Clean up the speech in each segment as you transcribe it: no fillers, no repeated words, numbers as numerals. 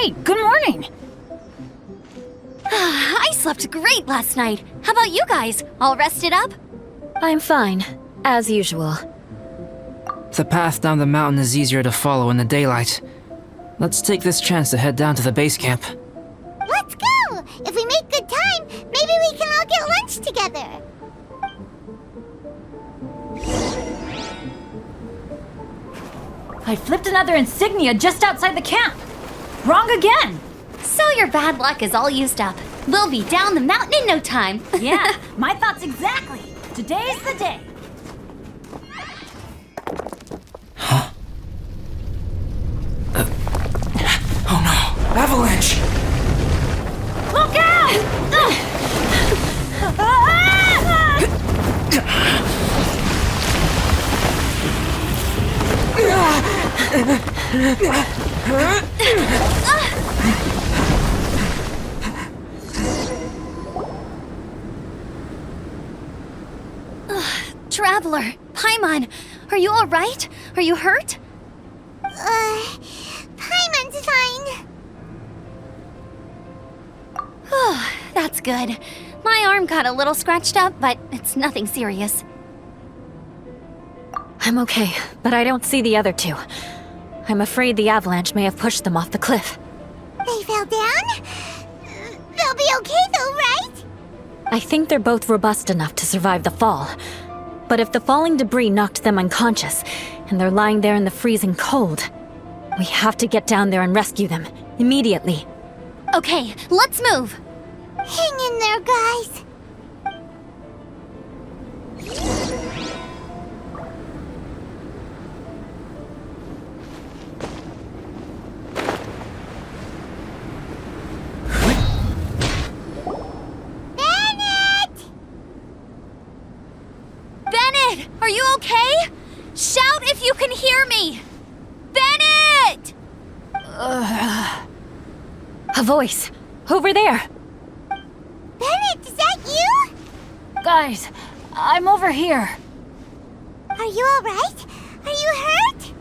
Hey, good morning! I slept great last night. How about you guys? All rested up? I'm fine, as usual. The path down the mountain is easier to follow in the daylight. Let's take this chance to head down to the base camp. Let's go! If we make good time, maybe we can all get lunch together. I flipped another insignia just outside the camp! Wrong again! So your bad luck is all used up. We'll be down the mountain in no time. Yeah, my thoughts exactly. Today's the day. Huh? Oh no! Avalanche! Look out! Traveler, Paimon, are you all right? Are you hurt? Paimon's fine. That's good. My arm got a little scratched up, but it's nothing serious. I'm okay, but I don't see the other two. I'm afraid the avalanche may have pushed them off the cliff. They fell down? They'll be okay though, right? I think they're both robust enough to survive the fall. But if the falling debris knocked them unconscious, and they're lying there in the freezing cold, we have to get down there and rescue them, immediately. Okay, let's move. Hang in there, guys. Bennett, are you okay? Shout if you can hear me! Bennett! A voice! Over there! Bennett, is that you? Guys, I'm over here. Are you alright? Are you hurt?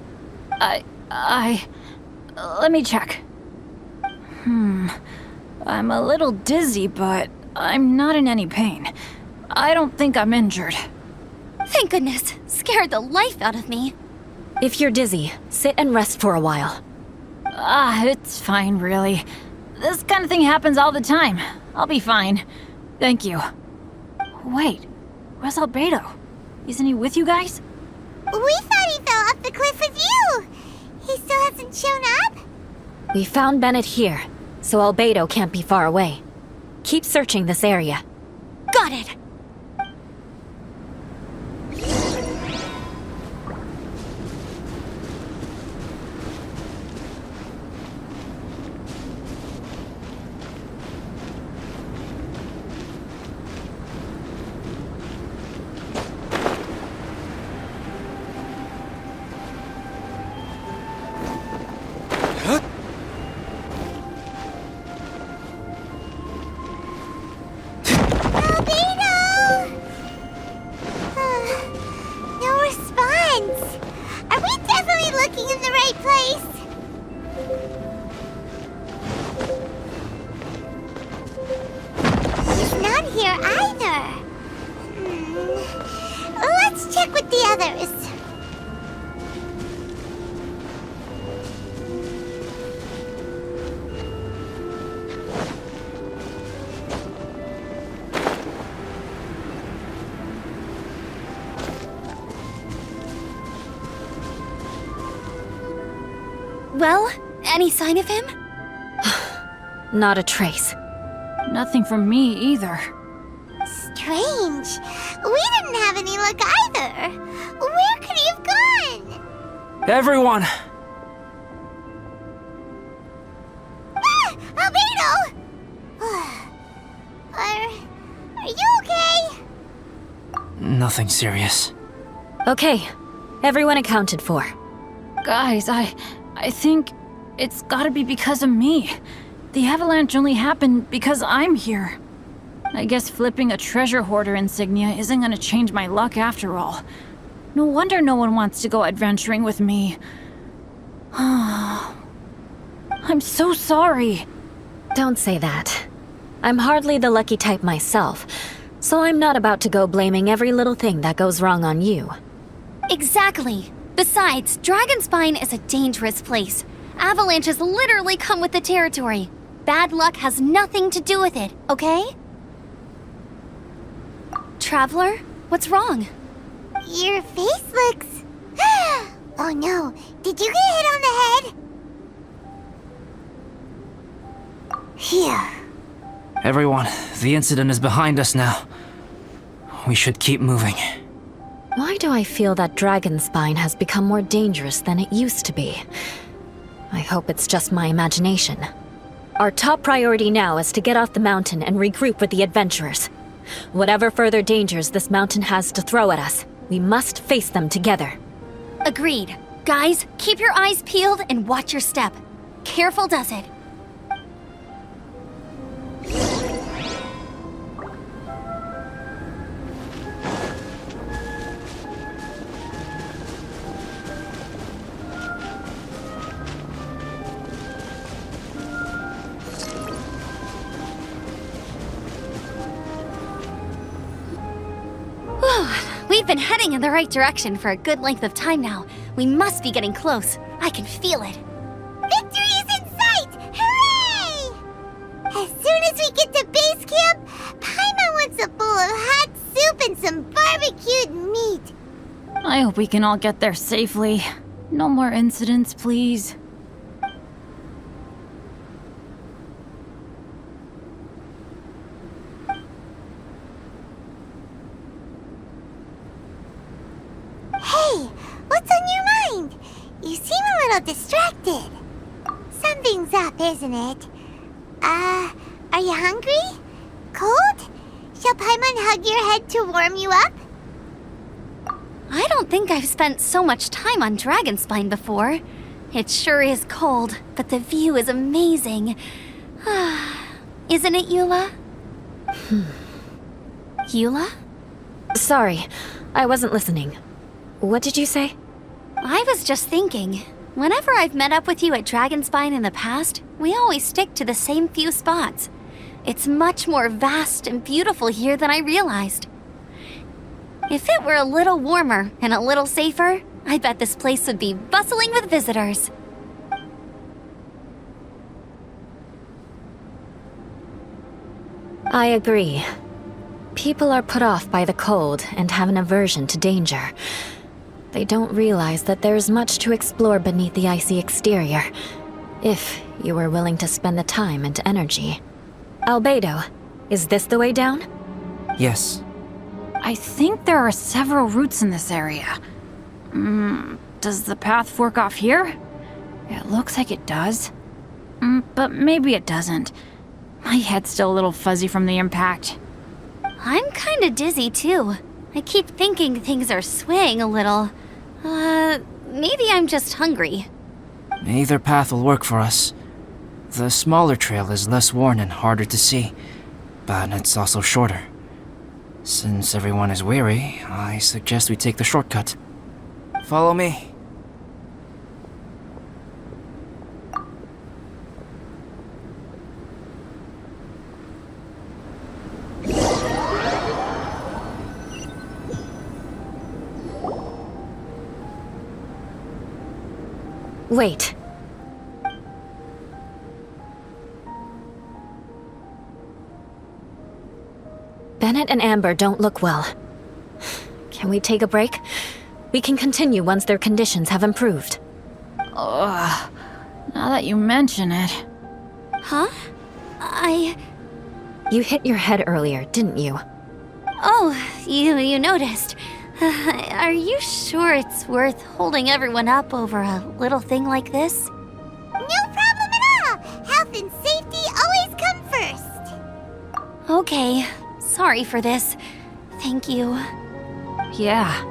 Let me check. I'm a little dizzy, but I'm not in any pain. I don't think I'm injured. Thank goodness. Scared the life out of me. If you're dizzy, sit and rest for a while. It's fine, really. This kind of thing happens all the time. I'll be fine. Thank you. Wait, where's Albedo? Isn't he with you guys? We thought he fell off the cliff with you. He still hasn't shown up? We found Bennett here, so Albedo can't be far away. Keep searching this area. Got it. Let's check with the others. Well, any sign of him? Not a trace. Nothing from me either. Strange. We didn't have any luck either. Where could he have gone? Everyone! Ah! Albedo! Are you okay? Nothing serious. Okay, everyone accounted for. Guys, I think it's gotta be because of me. The avalanche only happened because I'm here. I guess flipping a treasure hoarder insignia isn't gonna change my luck after all. No wonder no one wants to go adventuring with me. I'm so sorry. Don't say that. I'm hardly the lucky type myself, so I'm not about to go blaming every little thing that goes wrong on you. Exactly. Besides, Dragonspine is a dangerous place. Avalanches literally come with the territory. Bad luck has nothing to do with it, okay? Traveler, what's wrong? Your face looks... Oh no, did you get hit on the head? Here. Everyone, the incident is behind us now. We should keep moving. Why do I feel that Dragonspine has become more dangerous than it used to be? I hope it's just my imagination. Our top priority now is to get off the mountain and regroup with the adventurers. Whatever further dangers this mountain has to throw at us, we must face them together. Agreed. Guys, keep your eyes peeled and watch your step. Careful does it. We've been heading in the right direction for a good length of time now. We must be getting close. I can feel it. Victory is in sight! Hooray! As soon as we get to base camp, Paimon wants a bowl of hot soup and some barbecued meat. I hope we can all get there safely. No more incidents, please. Hey, what's on your mind? You seem a little distracted. Something's up, isn't it? Are you hungry? Cold? Shall Paimon hug your head to warm you up? I don't think I've spent so much time on Dragonspine before. It sure is cold, but the view is amazing. Isn't it, Eula? Eula? Sorry, I wasn't listening. What did you say? I was just thinking. Whenever I've met up with you at Dragonspine in the past, we always stick to the same few spots. It's much more vast and beautiful here than I realized. If it were a little warmer and a little safer, I bet this place would be bustling with visitors. I agree. People are put off by the cold and have an aversion to danger. They don't realize that there is much to explore beneath the icy exterior, if you were willing to spend the time and energy. Albedo, is this the way down? Yes. I think there are several routes in this area. Does the path fork off here? It looks like it does. But maybe it doesn't. My head's still a little fuzzy from the impact. I'm kinda dizzy too. I keep thinking things are swaying a little. Maybe I'm just hungry. Either path will work for us. The smaller trail is less worn and harder to see, but it's also shorter. Since everyone is weary, I suggest we take the shortcut. Follow me. Wait. Bennett and Amber don't look well. Can we take a break? We can continue once their conditions have improved. Ugh. Now that you mention it. Huh? You hit your head earlier, didn't you? Oh, you noticed. Are you sure it's worth holding everyone up over a little thing like this? No problem at all! Health and safety always come first! Okay, sorry for this. Thank you. Yeah.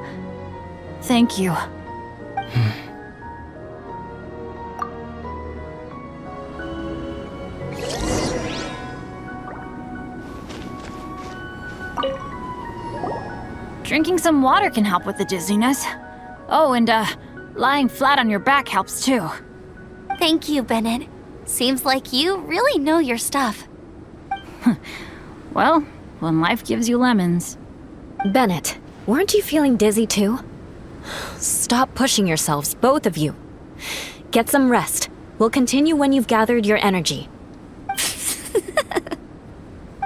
Thank you. Drinking some water can help with the dizziness. Oh, and lying flat on your back helps too. Thank you, Bennett. Seems like you really know your stuff. Well, when life gives you lemons. Bennett, weren't you feeling dizzy too? Stop pushing yourselves, both of you. Get some rest. We'll continue when you've gathered your energy.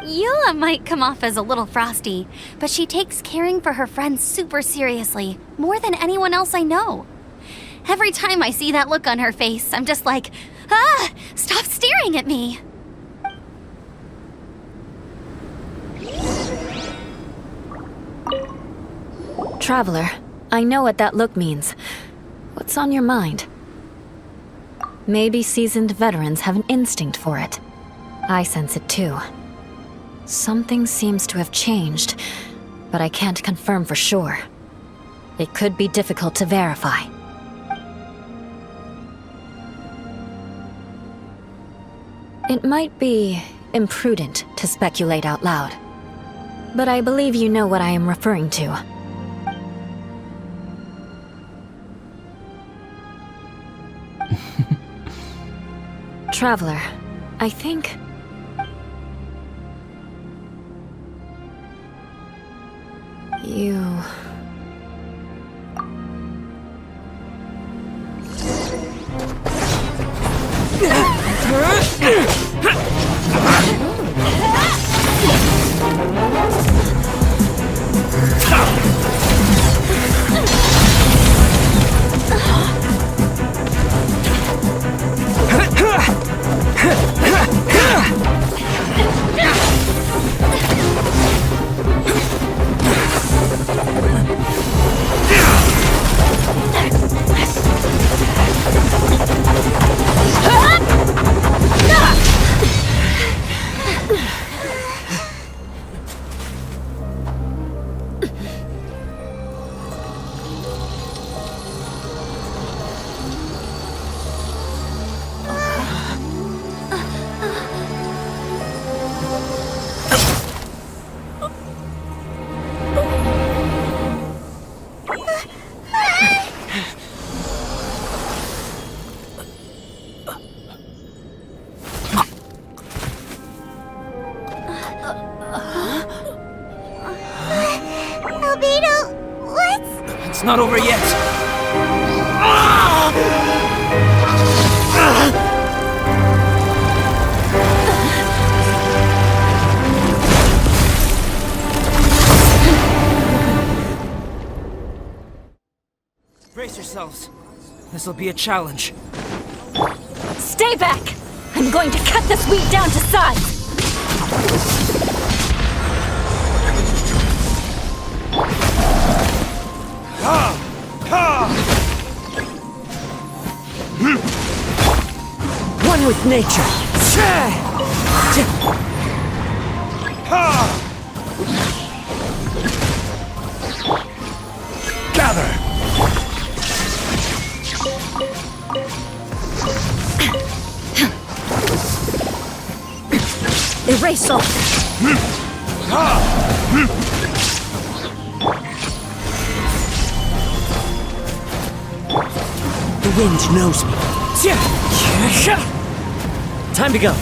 Eula might come off as a little frosty, but she takes caring for her friends super seriously, more than anyone else I know. Every time I see that look on her face, I'm just like, ah, stop staring at me. Traveler, I know what that look means. What's on your mind? Maybe seasoned veterans have an instinct for it. I sense it too. Something seems to have changed, but I can't confirm for sure. It could be difficult to verify. It might be imprudent to speculate out loud, but I believe you know what I am referring to. Traveler, I think... you... It's not over yet. Brace yourselves. This'll be a challenge. Stay back! I'm going to cut this wheat down to size! One with nature. Gather! Erase all! The wind knows me. Time to go.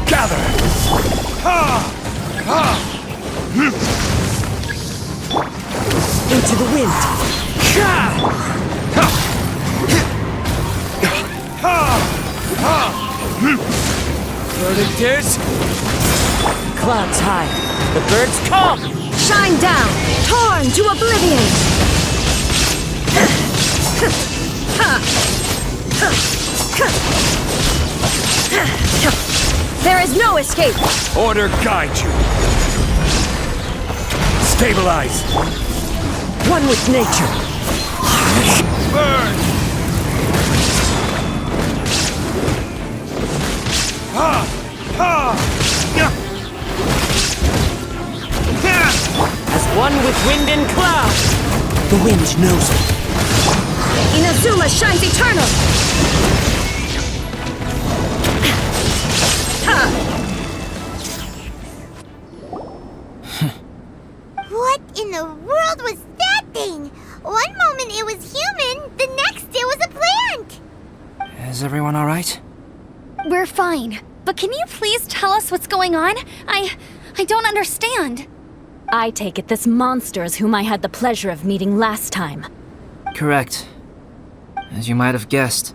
Gather! Into the wind. Verdict is... Clouds high. The birds come. Shine down! Torn to oblivion! There is no escape! Order guide you. Stabilize. One with nature. Burn! As one with wind and cloud. The wind knows me. Inazuma shines eternal! What in the world was that? Is everyone alright? We're fine. But can you please tell us what's going on? I don't understand. I take it this monster is whom I had the pleasure of meeting last time. Correct. As you might have guessed,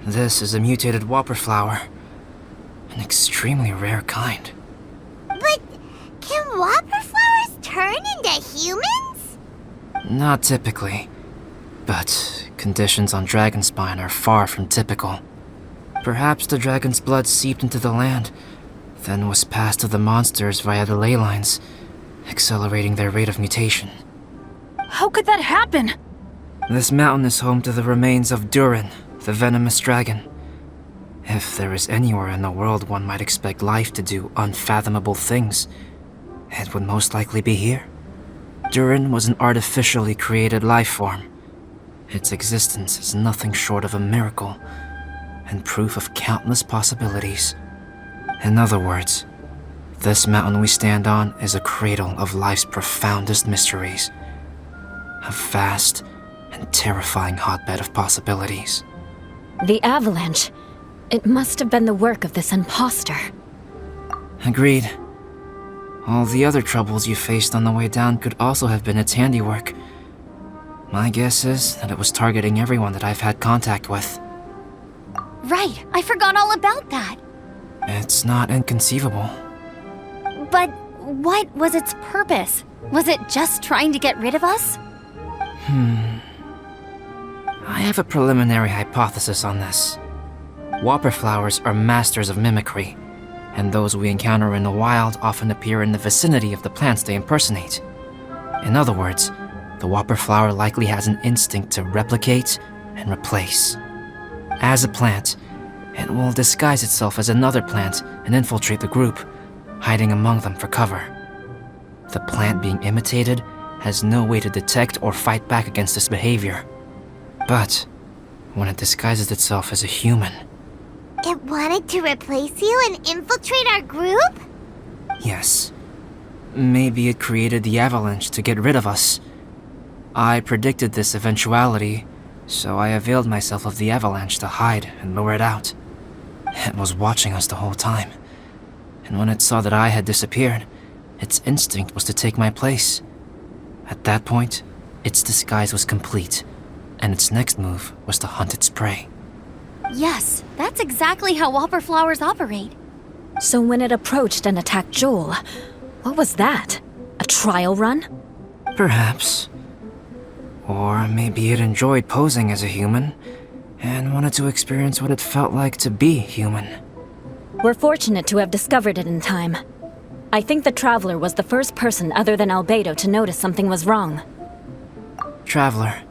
this is a mutated whopper flower. An extremely rare kind. But can whopper flowers turn into humans? Not typically, but conditions on Dragonspine are far from typical. Perhaps the dragon's blood seeped into the land, then was passed to the monsters via the ley lines, accelerating their rate of mutation. How could that happen? This mountain is home to the remains of Durin, the venomous dragon. If there is anywhere in the world one might expect life to do unfathomable things, it would most likely be here. Durin was an artificially created life form. Its existence is nothing short of a miracle, and proof of countless possibilities. In other words, this mountain we stand on is a cradle of life's profoundest mysteries. A vast and terrifying hotbed of possibilities. The avalanche. It must have been the work of this imposter. Agreed. All the other troubles you faced on the way down could also have been its handiwork. My guess is that it was targeting everyone that I've had contact with. Right, I forgot all about that. It's not inconceivable. But what was its purpose? Was it just trying to get rid of us? I have a preliminary hypothesis on this. Whopper flowers are masters of mimicry, and those we encounter in the wild often appear in the vicinity of the plants they impersonate. In other words, the whopper flower likely has an instinct to replicate and replace. As a plant, it will disguise itself as another plant and infiltrate the group, hiding among them for cover. The plant being imitated has no way to detect or fight back against this behavior. But when it disguises itself as a human... It wanted to replace you and infiltrate our group? Yes. Maybe it created the avalanche to get rid of us. I predicted this eventuality, so I availed myself of the avalanche to hide and lure it out. It was watching us the whole time, and when it saw that I had disappeared, its instinct was to take my place. At that point, its disguise was complete, and its next move was to hunt its prey. Yes, that's exactly how whopper flowers operate. So when it approached and attacked Joel, what was that? A trial run? Perhaps. Or maybe it enjoyed posing as a human, and wanted to experience what it felt like to be human. We're fortunate to have discovered it in time. I think the Traveler was the first person other than Albedo to notice something was wrong. Traveler,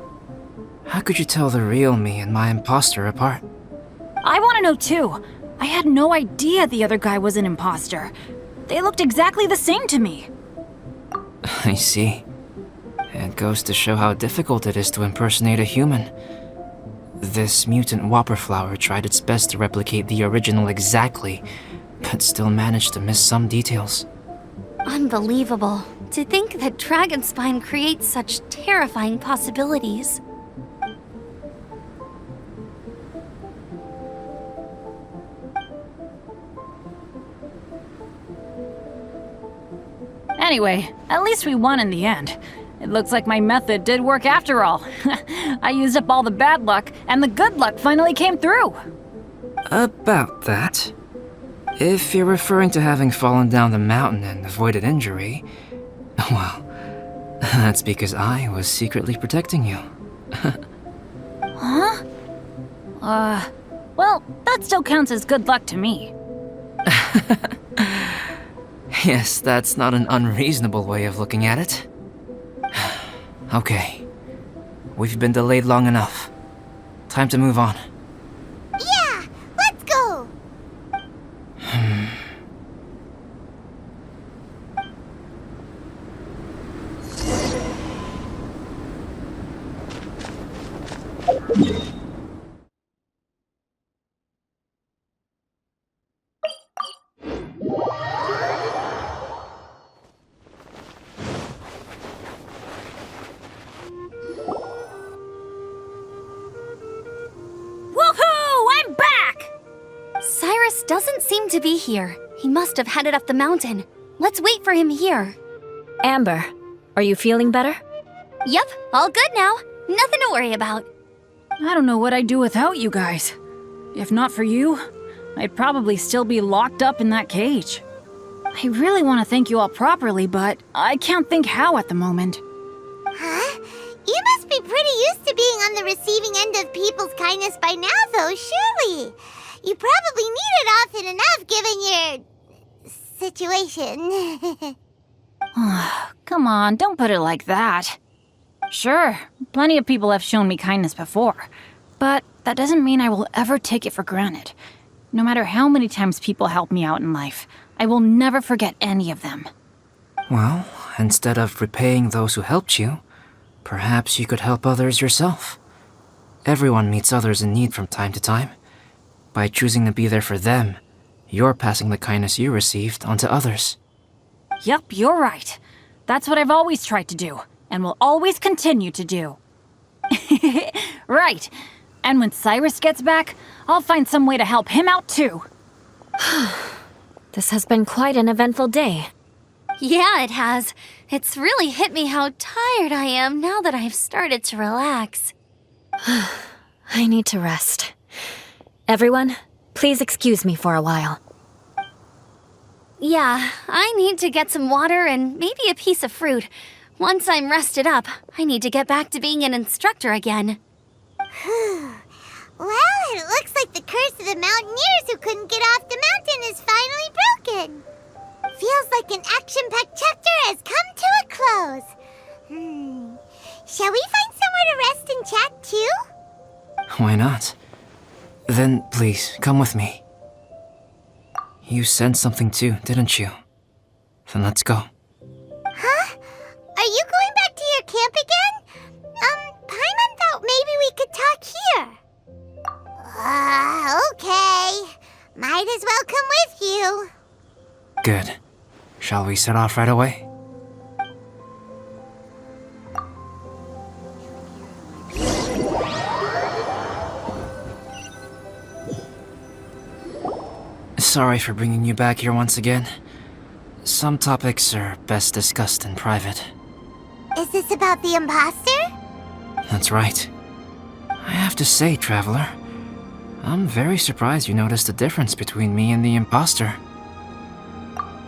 how could you tell the real me and my imposter apart? I want to know too. I had no idea the other guy was an imposter. They looked exactly the same to me. I see. It goes to show how difficult it is to impersonate a human. This mutant whopper flower tried its best to replicate the original exactly, but still managed to miss some details. Unbelievable. To think that Dragonspine creates such terrifying possibilities. Anyway, at least we won in the end. It looks like my method did work after all. I used up all the bad luck, and the good luck finally came through. About that. If you're referring to having fallen down the mountain and avoided injury, well, that's because I was secretly protecting you. Huh? Well, that still counts as good luck to me. Yes, that's not an unreasonable way of looking at it. Okay. We've been delayed long enough. Time to move on. Yeah, let's go! Cyrus doesn't seem to be here. He must have headed up the mountain. Let's wait for him here. Amber, are you feeling better? Yep, all good now. Nothing to worry about. I don't know what I'd do without you guys. If not for you, I'd probably still be locked up in that cage. I really want to thank you all properly, but I can't think how at the moment. Huh? You must be pretty used to being on the receiving end of people's kindness by now, though, surely. You probably need it often enough, given your situation. Come on, don't put it like that. Sure, plenty of people have shown me kindness before, but that doesn't mean I will ever take it for granted. No matter how many times people help me out in life, I will never forget any of them. Well, instead of repaying those who helped you, perhaps you could help others yourself. Everyone meets others in need from time to time. By choosing to be there for them, you're passing the kindness you received on to others. Yep, you're right. That's what I've always tried to do, and will always continue to do. Right. And when Cyrus gets back, I'll find some way to help him out too. This has been quite an eventful day. Yeah, it has. It's really hit me how tired I am now that I've started to relax. I need to rest. Everyone, please excuse me for a while. Yeah, I need to get some water and maybe a piece of fruit. Once I'm rested up, I need to get back to being an instructor again. Well, it looks like the curse of the mountaineers who couldn't get off the mountain is finally broken. Feels like an action-packed chapter has come to a close. Shall we find somewhere to rest and chat too? Why not? Then please, come with me. You sensed something too, didn't you? Then let's go. Huh? Are you going back to your camp again? Paimon thought maybe we could talk here. Okay. Might as well come with you. Good. Shall we set off right away? Sorry for bringing you back here once again. Some topics are best discussed in private. Is this about the imposter? That's right. I have to say, Traveler, I'm very surprised you noticed the difference between me and the imposter.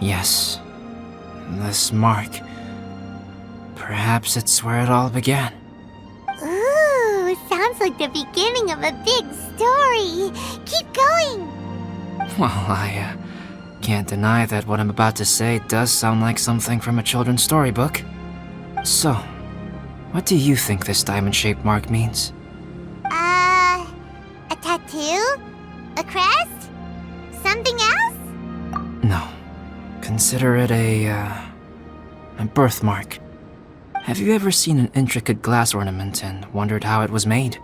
Yes, this mark. Perhaps it's where it all began. Ooh, sounds like the beginning of a big story. Keep going. Well, I can't deny that what I'm about to say does sound like something from a children's storybook. So, what do you think this diamond-shaped mark means? A tattoo? A crest? Something else? No. Consider it a birthmark. Have you ever seen an intricate glass ornament and wondered how it was made?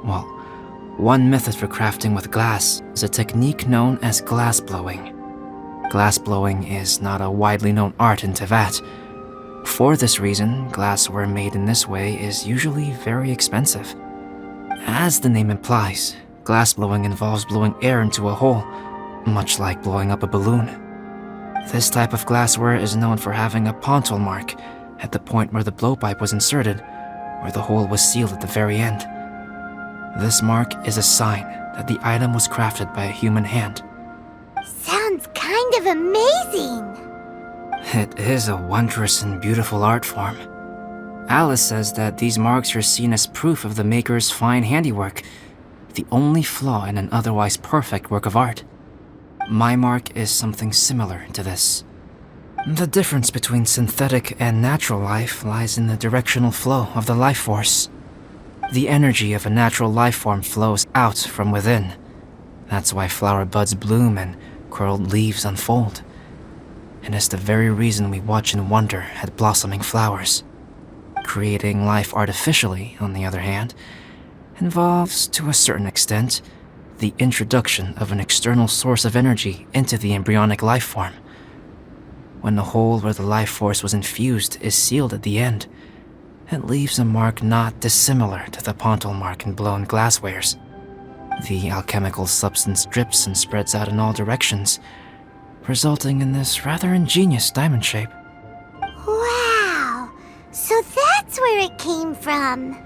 Well, one method for crafting with glass is a technique known as glass blowing. Glass blowing is not a widely known art in Teyvat. For this reason, glassware made in this way is usually very expensive. As the name implies, glass blowing involves blowing air into a hole, much like blowing up a balloon. This type of glassware is known for having a pontal mark at the point where the blowpipe was inserted, where the hole was sealed at the very end. This mark is a sign that the item was crafted by a human hand. Sounds kind of amazing. It is a wondrous and beautiful art form. Alice says that these marks are seen as proof of the maker's fine handiwork, the only flaw in an otherwise perfect work of art. My mark is something similar to this. The difference between synthetic and natural life lies in the directional flow of the life force. The energy of a natural life form flows out from within. That's why flower buds bloom and curled leaves unfold. And it's the very reason we watch and wonder at blossoming flowers. Creating life artificially, on the other hand, involves, to a certain extent, the introduction of an external source of energy into the embryonic life form. When the hole where the life force was infused is sealed at the end, it leaves a mark not dissimilar to the pontal mark in blown glasswares. The alchemical substance drips and spreads out in all directions, resulting in this rather ingenious diamond shape. Wow! So that's where it came from.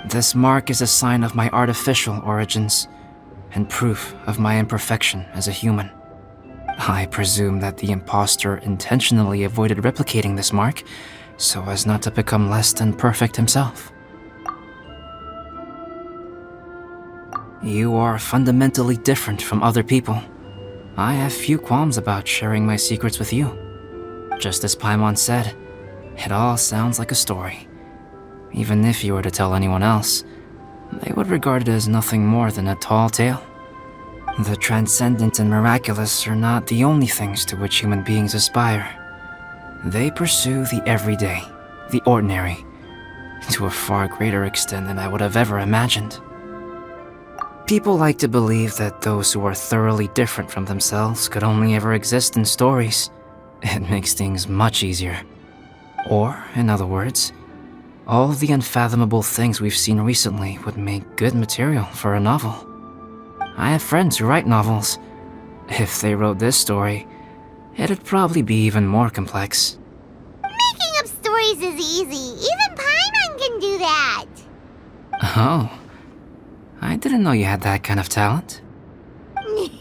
This mark is a sign of my artificial origins, and proof of my imperfection as a human. I presume that the impostor intentionally avoided replicating this mark, so as not to become less than perfect himself. You are fundamentally different from other people. I have few qualms about sharing my secrets with you. Just as Paimon said, it all sounds like a story. Even if you were to tell anyone else, they would regard it as nothing more than a tall tale. The transcendent and miraculous are not the only things to which human beings aspire. They pursue the everyday, the ordinary, to a far greater extent than I would have ever imagined. People like to believe that those who are thoroughly different from themselves could only ever exist in stories. It makes things much easier. Or, in other words, all the unfathomable things we've seen recently would make good material for a novel. I have friends who write novels. If they wrote this story, it'd probably be even more complex. Making up stories is easy. Even Paimon can do that. Oh, I didn't know you had that kind of talent. Paimon's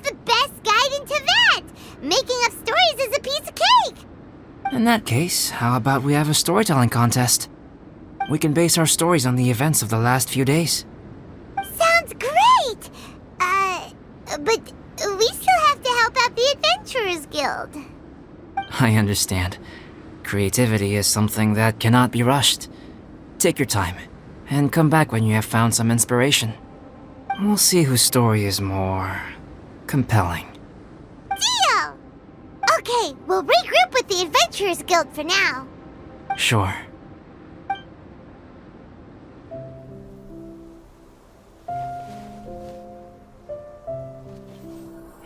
the best guide into that. Making up stories is a piece of cake. In that case, how about we have a storytelling contest? We can base our stories on the events of the last few days. Sounds great. But we still have to help out the Adventurers Guild. I understand. Creativity is something that cannot be rushed. Take your time, and come back when you have found some inspiration. We'll see whose story is more compelling. Deal! Okay, we'll regroup with the Adventurers Guild for now. Sure.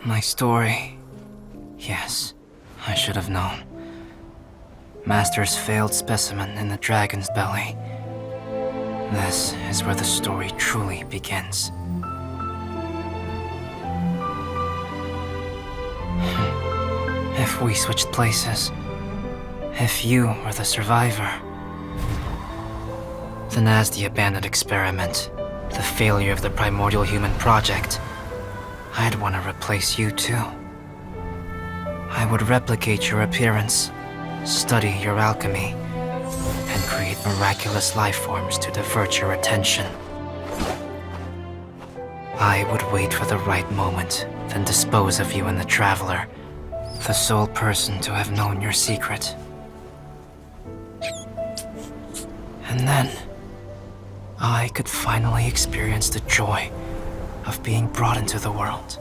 My story. Yes, I should have known. Master's failed specimen in the dragon's belly. This is where the story truly begins. If we switched places, if you were the survivor, then as the abandoned experiment, the failure of the primordial human project, I'd want to replace you too. I would replicate your appearance, study your alchemy, and create miraculous life forms to divert your attention. I would wait for the right moment, then dispose of you in the Traveler, the sole person to have known your secret. And then, I could finally experience the joy of being brought into the world.